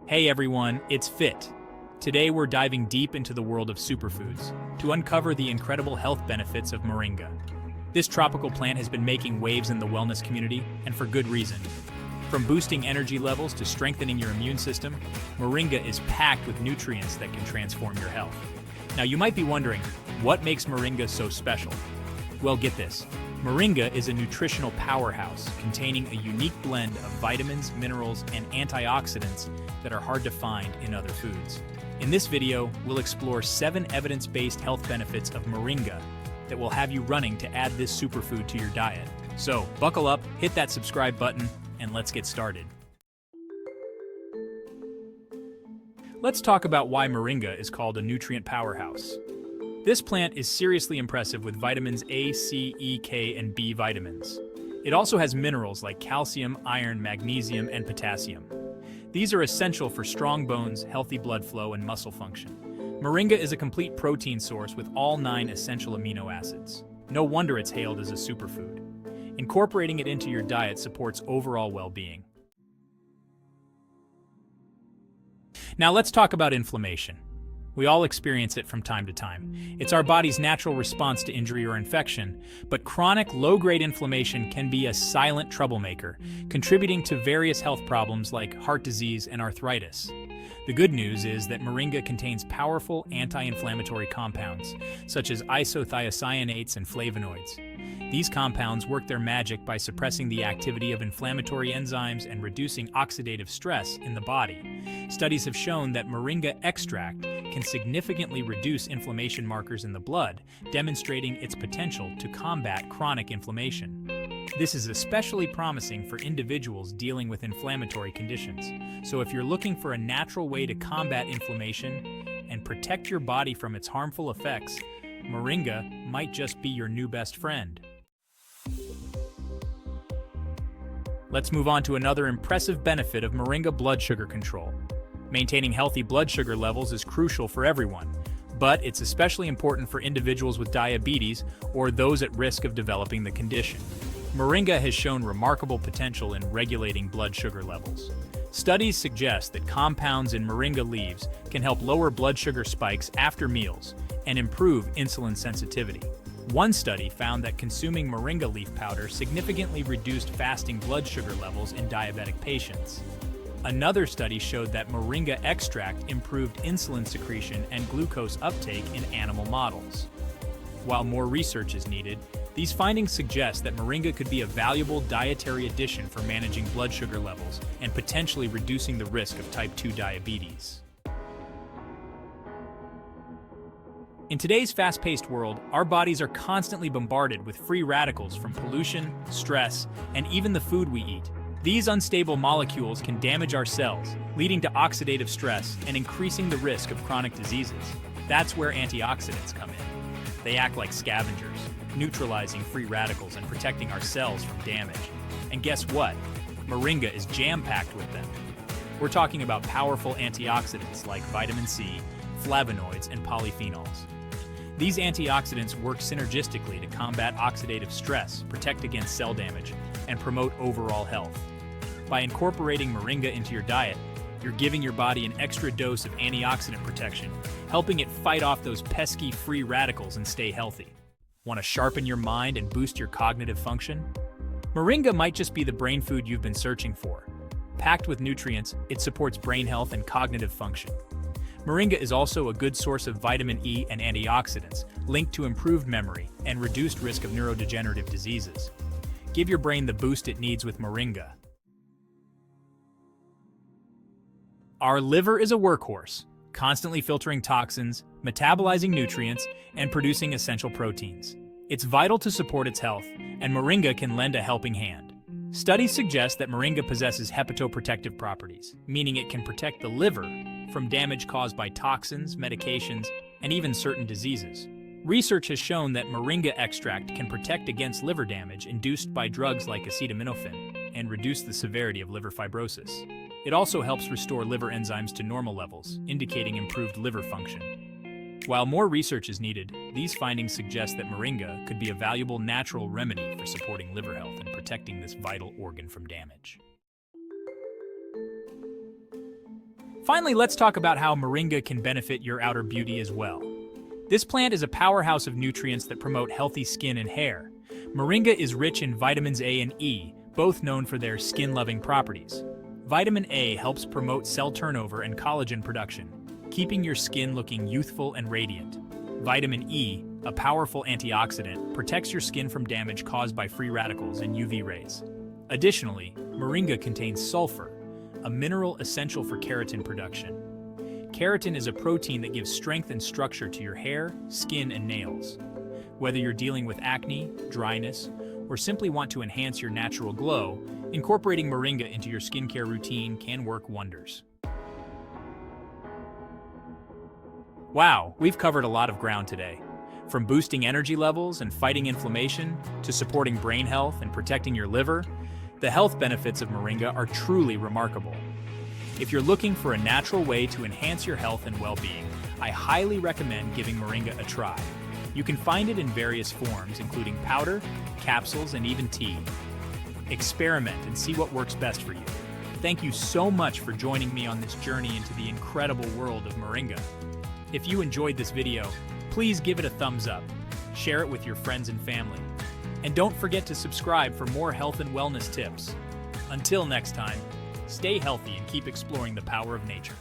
Hey everyone, it's Fit. Today we're diving deep into the world of superfoods to uncover the incredible health benefits of Moringa. This tropical plant has been making waves in the wellness community, and for good reason. From boosting energy levels to strengthening your immune system, Moringa is packed with nutrients that can transform your health. Now you might be wondering, what makes Moringa so special? Well, get this. Moringa is a nutritional powerhouse containing a unique blend of vitamins, minerals, and antioxidants that are hard to find in other foods. In this video, we'll explore 7 evidence-based health benefits of Moringa that will have you running to add this superfood to your diet. So, buckle up, hit that subscribe button, and let's get started. Let's talk about why Moringa is called a nutrient powerhouse. This plant is seriously impressive with vitamins A, C, E, K, and B vitamins. It also has minerals like calcium, iron, magnesium, and potassium. These are essential for strong bones, healthy blood flow, and muscle function. Moringa is a complete protein source with all 9 essential amino acids. No wonder it's hailed as a superfood. Incorporating it into your diet supports overall well-being. Now let's talk about inflammation. We all experience it from time to time. It's our body's natural response to injury or infection, but chronic low-grade inflammation can be a silent troublemaker, contributing to various health problems like heart disease and arthritis. The good news is that Moringa contains powerful anti-inflammatory compounds, such as isothiocyanates and flavonoids. These compounds work their magic by suppressing the activity of inflammatory enzymes and reducing oxidative stress in the body. Studies have shown that Moringa extract can significantly reduce inflammation markers in the blood, demonstrating its potential to combat chronic inflammation. This is especially promising for individuals dealing with inflammatory conditions. So if you're looking for a natural way to combat inflammation and protect your body from its harmful effects, Moringa might just be your new best friend. Let's move on to another impressive benefit of Moringa: blood sugar control. Maintaining healthy blood sugar levels is crucial for everyone, but it's especially important for individuals with diabetes or those at risk of developing the condition. Moringa has shown remarkable potential in regulating blood sugar levels. Studies suggest that compounds in Moringa leaves can help lower blood sugar spikes after meals and improve insulin sensitivity. One study found that consuming Moringa leaf powder significantly reduced fasting blood sugar levels in diabetic patients. Another study showed that Moringa extract improved insulin secretion and glucose uptake in animal models. While more research is needed, these findings suggest that Moringa could be a valuable dietary addition for managing blood sugar levels and potentially reducing the risk of type 2 diabetes. In today's fast-paced world, our bodies are constantly bombarded with free radicals from pollution, stress, and even the food we eat. These unstable molecules can damage our cells, leading to oxidative stress and increasing the risk of chronic diseases. That's where antioxidants come in. They act like scavengers, neutralizing free radicals and protecting our cells from damage. And guess what? Moringa is jam-packed with them. We're talking about powerful antioxidants like vitamin C, flavonoids, and polyphenols. These antioxidants work synergistically to combat oxidative stress, protect against cell damage, and promote overall health. By incorporating Moringa into your diet, you're giving your body an extra dose of antioxidant protection, helping it fight off those pesky free radicals and stay healthy. Want to sharpen your mind and boost your cognitive function? Moringa might just be the brain food you've been searching for. Packed with nutrients, it supports brain health and cognitive function. Moringa is also a good source of vitamin E and antioxidants, linked to improved memory and reduced risk of neurodegenerative diseases. Give your brain the boost it needs with Moringa. Our liver is a workhorse, constantly filtering toxins, metabolizing nutrients, and producing essential proteins. It's vital to support its health, and Moringa can lend a helping hand. Studies suggest that Moringa possesses hepatoprotective properties, meaning it can protect the liver from damage caused by toxins, medications, and even certain diseases. Research has shown that Moringa extract can protect against liver damage induced by drugs like acetaminophen and reduce the severity of liver fibrosis. It also helps restore liver enzymes to normal levels, indicating improved liver function. While more research is needed, these findings suggest that Moringa could be a valuable natural remedy for supporting liver health and protecting this vital organ from damage. Finally, let's talk about how Moringa can benefit your outer beauty as well. This plant is a powerhouse of nutrients that promote healthy skin and hair. Moringa is rich in vitamins A and E, both known for their skin-loving properties. Vitamin A helps promote cell turnover and collagen production, keeping your skin looking youthful and radiant. Vitamin E, a powerful antioxidant, protects your skin from damage caused by free radicals and UV rays. Additionally, Moringa contains sulfur, a mineral essential for keratin production. Keratin is a protein that gives strength and structure to your hair, skin, and nails. Whether you're dealing with acne, dryness, or simply want to enhance your natural glow, incorporating Moringa into your skincare routine can work wonders. Wow, we've covered a lot of ground today. From boosting energy levels and fighting inflammation to supporting brain health and protecting your liver, the health benefits of Moringa are truly remarkable. If you're looking for a natural way to enhance your health and well-being, I highly recommend giving Moringa a try. You can find it in various forms, including powder, capsules, and even tea. Experiment and see what works best for you. Thank you so much for joining me on this journey into the incredible world of Moringa. If you enjoyed this video, please give it a thumbs up, share it with your friends and family, and don't forget to subscribe for more health and wellness tips. Until next time, stay healthy and keep exploring the power of nature.